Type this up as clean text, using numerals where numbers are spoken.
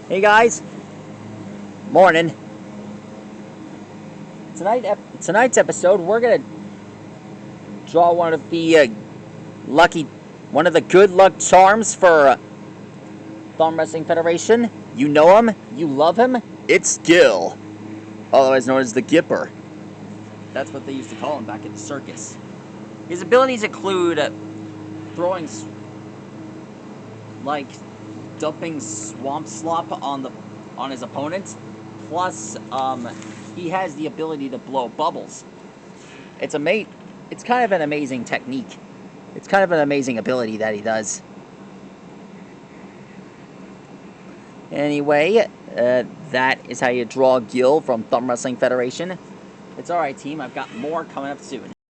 Hey guys, morning. Tonight's episode, we're gonna draw one of the good luck charms for Thumb Wrestling Federation. You know him, you love him. It's Gill, otherwise known as the Gipper. That's what they used to call him back at the circus. His abilities include throwing, like dumping swamp slop on his opponent. Plus, he has the ability to blow bubbles. It's kind of an amazing technique. It's kind of an amazing ability that he does. Anyway, that is how you draw Gill from Thumb Wrestling Federation. It's alright, team. I've got more coming up soon.